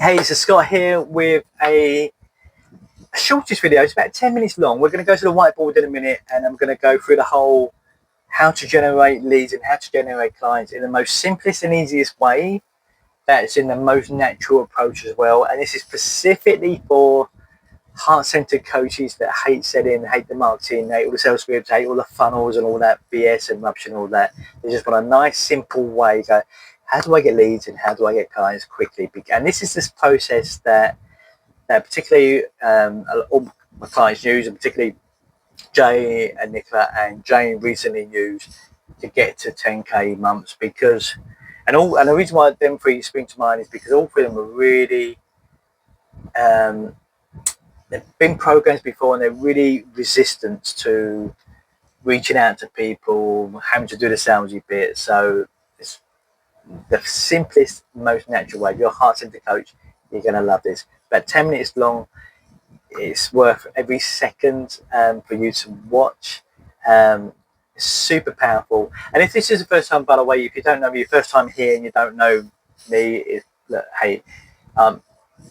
Hey, so Scott here with a shortest video. It's about 10 minutes long. We're going to go to the whiteboard in a minute, and I'm going to go through the whole how to generate leads and how to generate clients in the most simplest and easiest way. That's in the most natural approach as well. And this is specifically for heart-centered coaches that hate selling, hate the marketing, hate all the sales scripts, hate all the funnels and all that BS and rubbish and all that. They just want a nice, simple way to go, how do I get leads and how do I get clients quickly? And this is this process that particularly all my clients use, and particularly Jay and Nicola and Jane recently used to get to 10k months, because and the reason why them three spring to mind is because all three of them are really they've been programs before and they're really resistant to reaching out to people, having to do the salesy bit. So it's the simplest, most natural way. If you're a heart-centered coach, you're going to love this. About 10 minutes long. It's worth every second for you to watch. It's super powerful. And if this is the first time, by the way, if you don't know me, your first time here and you don't know me, look, hey, my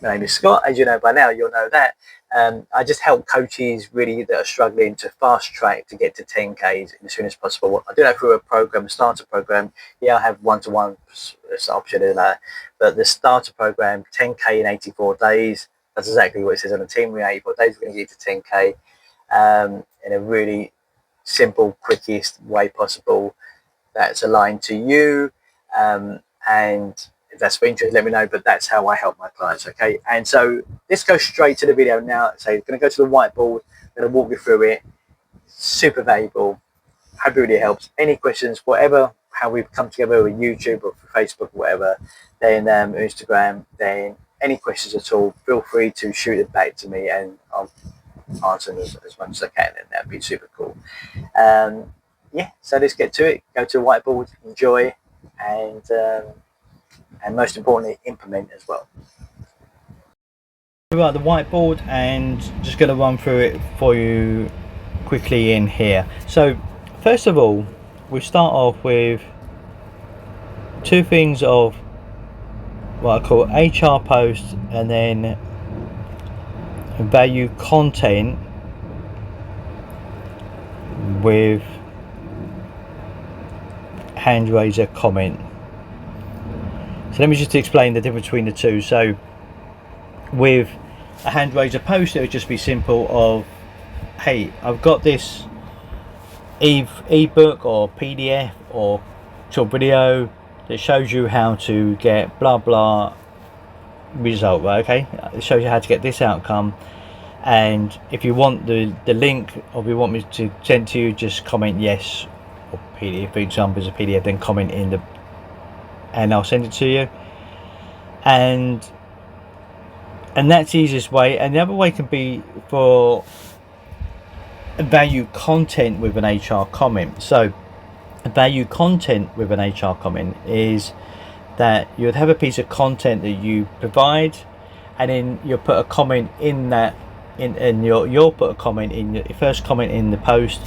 name is Scott. As you know by now, you'll know that. I just help coaches really that are struggling to fast track to get to 10Ks as soon as possible. I do that through a program, a starter program. Yeah, I have one-to-one option in that, but the starter program, 10K in 84 days. That's exactly what it says on the team. We're 84 days. We're going to get to 10K in a really simple, quickest way possible that's aligned to you. And if that's of interest, let me know. But that's how I help my clients. Okay. And so let's go straight to the video now. So I'm going to go to the whiteboard. I'm going to walk you through it. Super valuable. Hope it really helps. Any questions, whatever, how we've come together with YouTube or Facebook or whatever, then Instagram, then any questions at all, feel free to shoot it back to me and I'll answer them as much as I can, and that'd be super cool. Yeah, so let's get to it. Go to the whiteboard, enjoy, and most importantly, implement as well. Right, the whiteboard, and just going to run through it for you quickly in here. So first of all, we start off with two things of what I call HR posts and then value content with hand raiser comment. So let me just explain the difference between the two. So with a hand raiser post, it would just be simple of, hey, I've got this ebook or PDF or short video that shows you how to get blah blah result, right? Okay, it shows you how to get this outcome, and if you want the link, or if you want me to send to you, just comment yes, or PDF, for example, is a PDF, then comment in the, and I'll send it to you. And that's the easiest way. And the other way can be for value content with an HR comment. So value content with an HR comment is that you'd have a piece of content that you provide, and then you'll put a comment in that, you'll put a comment in your first comment in the post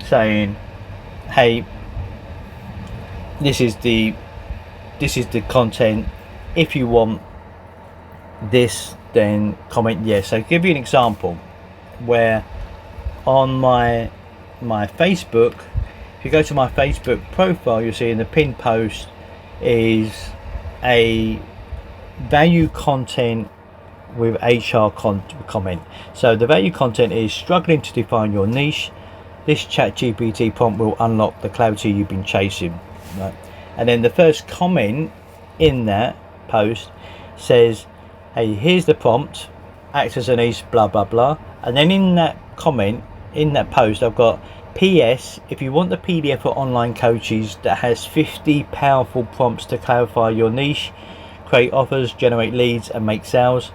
saying, hey, this is the content. If you want this, then comment yes. So I'll give you an example where on my Facebook, if you go to my Facebook profile, you'll see in the pinned post is a value content with HR comment. So the value content is struggling to define your niche. This ChatGPT prompt will unlock the clarity you've been chasing. Right? And then the first comment in that post says, hey, here's the prompt, acts as a niche, blah blah blah. And then in that comment, in that post, I've got PS, if you want the PDF for online coaches that has 50 powerful prompts to clarify your niche, create offers, generate leads and make sales,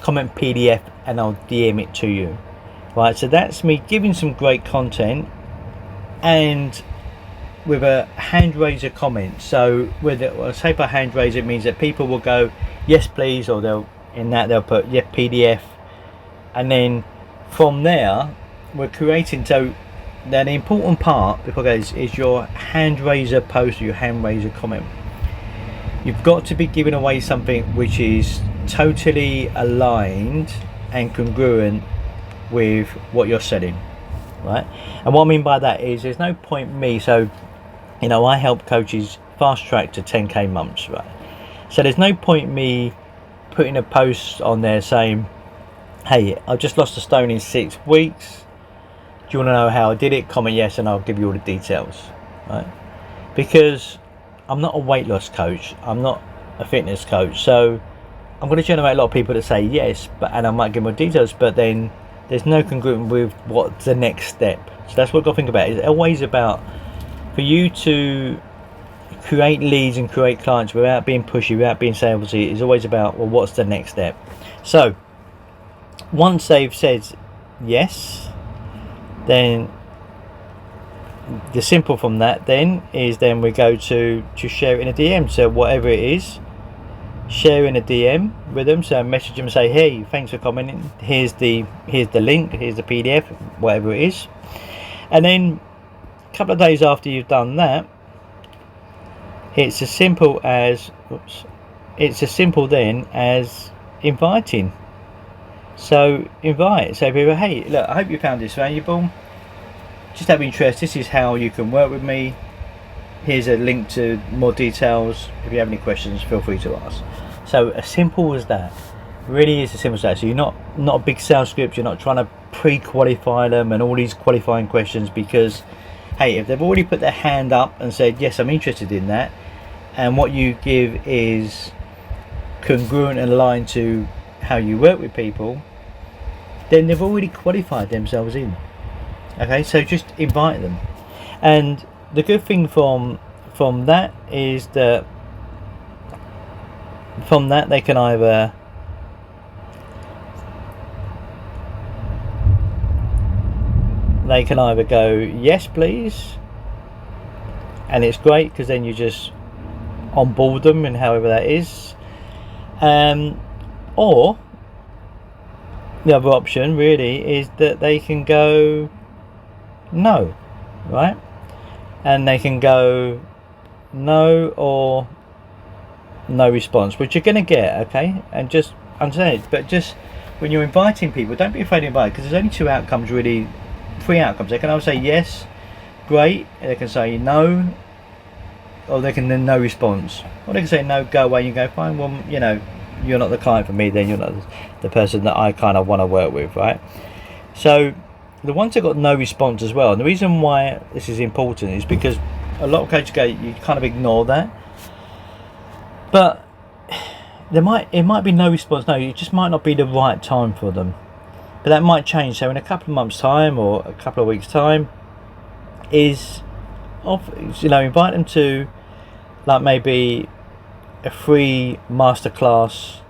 comment PDF and I'll DM it to you. Right, so that's me giving some great content and with a hand raiser comment. So with it, well, say by hand raiser, it means that people will go yes please, or they'll put yeah PDF, and then from there we're creating. So then the important part before goes is your hand raiser post or your hand raiser comment. You've got to be giving away something which is totally aligned and congruent with what you're selling, right? And what I mean by that is there's no point me, so you know, I help coaches fast track to 10k months, right? So there's no point me putting a post on there saying, hey, I've just lost a stone in 6 weeks, do you want to know how I did it? Comment yes and I'll give you all the details, right? Because I'm not a weight loss coach, I'm not a fitness coach, so I'm going to generate a lot of people that say yes, and I might give more details, but then there's no congruent with what's the next step. So that's what I've got to think about. It's always about, for you to create leads and create clients without being pushy, without being salesy, is always about, well, what's the next step? So once they've said yes, then the simple from that then is then we go to share it in a DM. So whatever it is, share in a DM with them. So message them and say, hey, thanks for commenting, here's the link, here's the PDF, whatever it is. And then a couple of days after you've done that, it's as simple as inviting. So invite, say people, hey, look, I hope you found this valuable, just out of interest, this is how you can work with me, here's a link to more details, if you have any questions feel free to ask. So as simple as that, really is as simple as that. So you're not a big sales script, you're not trying to pre-qualify them and all these qualifying questions, because hey, if they've already put their hand up and said yes, I'm interested in that, and what you give is congruent and aligned to how you work with people, then they've already qualified themselves in. Okay, so just invite them. And the good thing from that is that from that they can either go yes please, and it's great because then you just onboard them and however that is, or the other option really is that they can go no, right? And they can go no or no response, which you're going to get, okay? And just understand it, but just when you're inviting people, don't be afraid to invite, because there's only two outcomes really, three outcomes. They can either say yes, great, and they can say no, or they can then no response, or they can say no, go away. You go, fine, well, you know, you're not the client for me, then you're not the person that I kind of want to work with, right? So the ones that got no response as well, and the reason why this is important is because a lot of coaches go, you kind of ignore that, but it might be no response. No, it just might not be the right time for them, but that might change. So in a couple of months time or a couple of weeks time, is invite them to like maybe a free masterclass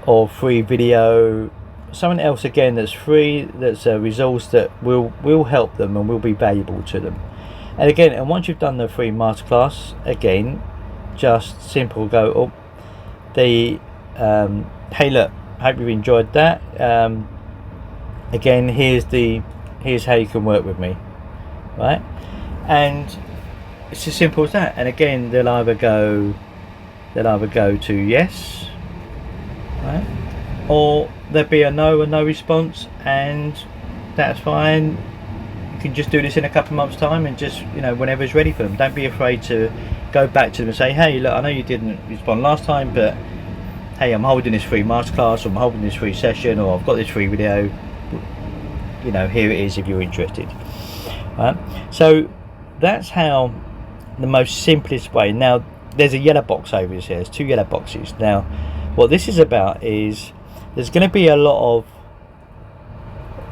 or free video, something else again that's free, that's a resource that will help them and will be valuable to them. And again, and once you've done the free masterclass, again, just simple go, oh, hey look, hope you've enjoyed that, again, here's how you can work with me, right? And it's as simple as that. And again, they'll either go to yes, right, or there'll be a no response, and that's fine. You can just do this in a couple of months time, and just, you know, whenever it's ready for them. Don't be afraid to go back to them and say, hey look, I know you didn't respond last time, but hey, I'm holding this free masterclass, or I'm holding this free session, or I've got this free video, you know, here it is if you're interested, right? So that's how the most simplest way. Now there's a yellow box over here, there's two yellow boxes. Now what this is about is there's going to be a lot of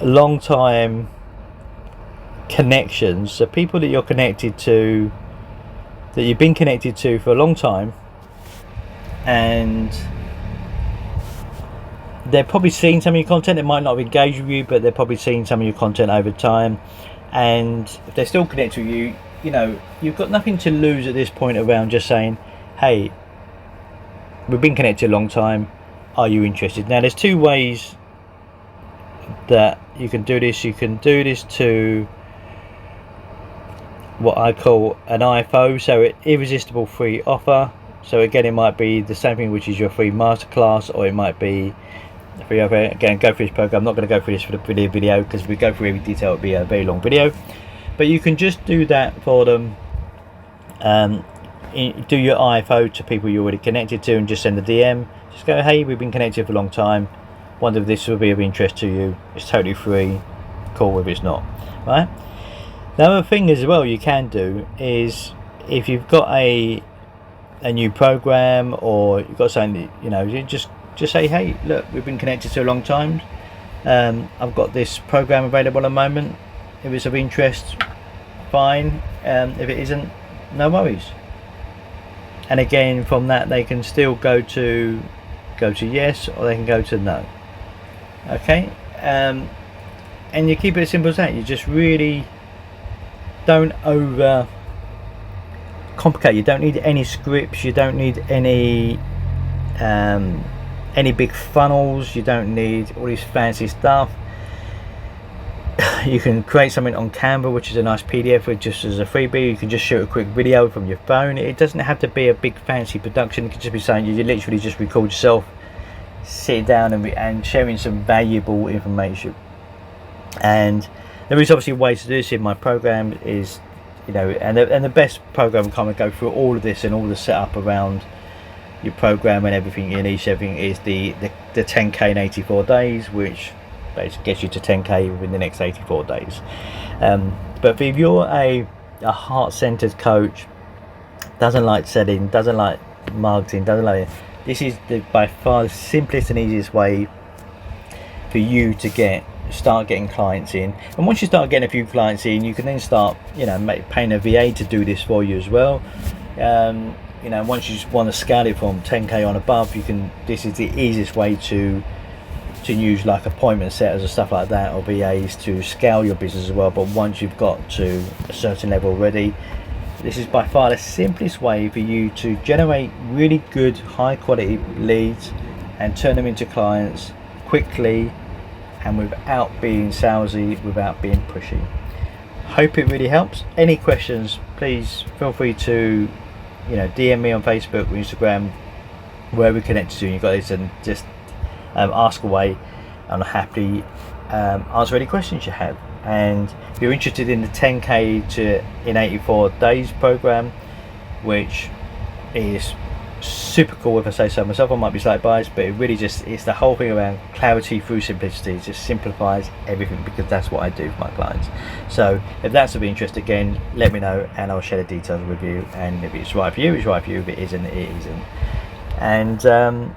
long time connections, so people that you're connected to, that you've been connected to for a long time, and they're probably seen some of your content. They might not have engaged with you, but they're probably seen some of your content over time, and if they're still connected with you, you know, you've got nothing to lose at this point around just saying, hey, we've been connected a long time, are you interested? Now there's two ways that you can do this. You can do this to what I call an IFO, so an irresistible free offer, So again, it might be the same thing, which is your free masterclass, or it might be free other. Again, go through this program. I'm not going to go through this for the video, because if we go through every detail, it would be a very long video. But you can just do that for them. Do your IFO to people you're already connected to, and just send a DM. Just go, hey, we've been connected for a long time, wonder if this will be of interest to you. It's totally free, cool if it's not, right? The other thing as well you can do is, if you've got a new program, or you've got something that, you know, you just say, hey, look, we've been connected to a long time, I've got this program available at the moment. If it's of interest, fine. If it isn't, no worries. And again, from that they can still go to yes, or they can go to no. Okay. And you keep it as simple as that. You just really don't over complicate. You don't need any scripts, you don't need any big funnels, you don't need all this fancy stuff. You can create something on Canva, which is a nice PDF with just as a freebie. You can just shoot a quick video from your phone. It doesn't have to be a big fancy production. It could just be saying you literally just record yourself sitting down and sharing some valuable information. And there is obviously ways to do this in my program, is, you know, and the best program kind of go through all of this and all the setup around your program and everything you need. Everything is the 10k in 84 days, which basically gets you to 10k within the next 84 days. But if you're a heart-centered coach, doesn't like selling, doesn't like marketing, doesn't like it, this is by far the simplest and easiest way for you to start getting clients in. And once you start getting a few clients in, you can then start, you know, paying a VA to do this for you as well. You know, once you just want to scale it from 10k on above, you can. This is the easiest way to use like appointment setters and stuff like that, or VAs, to scale your business as well. But once you've got to a certain level already, this is by far the simplest way for you to generate really good, high quality leads and turn them into clients quickly and without being salesy, without being pushy. Hope it really helps. Any questions, please feel free to, you know, DM me on Facebook or Instagram, where we're connected to. You've got this, and just ask away, and I'll happily answer any questions you have. And if you're interested in the 10k in 84 days program, which is super cool, if I say so myself, I might be slightly biased, but it really just, it's the whole thing around clarity through simplicity. It just simplifies everything, because that's what I do for my clients. So if that's of interest, again, let me know and I'll share the details with you. And if it's right for you, it's right for you. If it isn't, it isn't. And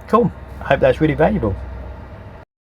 cool. I hope that's really valuable.